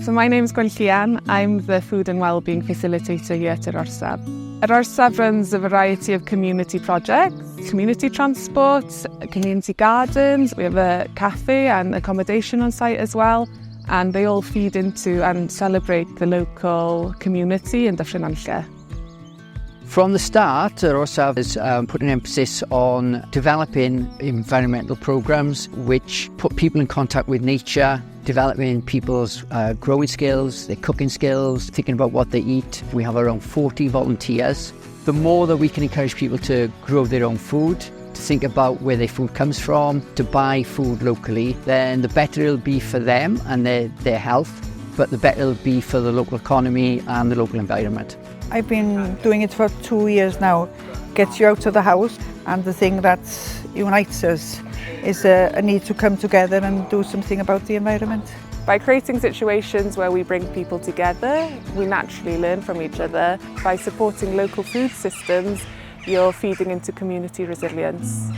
So my name's Gwenllian. I'm the Food and Wellbeing Facilitator here at Orsaf. At Orsaf runs a variety of community projects, community transport, community gardens. We have a cafe and accommodation on site as well, and they all feed into and celebrate the local community in Dyffryn Nanllte. From the start, Orsaf has put an emphasis on developing environmental programs which put people in contact with nature, developing people's growing skills, their cooking skills, thinking about what they eat. We have around 40 volunteers. The more that we can encourage people to grow their own food, to think about where their food comes from, to buy food locally, then the better it'll be for them and their health, but the better it'll be for the local economy and the local environment. I've been doing it for 2 years now. Gets you out of the house, and the thing that unites us is a need to come together and do something about the environment. By creating situations where we bring people together, we naturally learn from each other. By supporting local food systems, you're feeding into community resilience.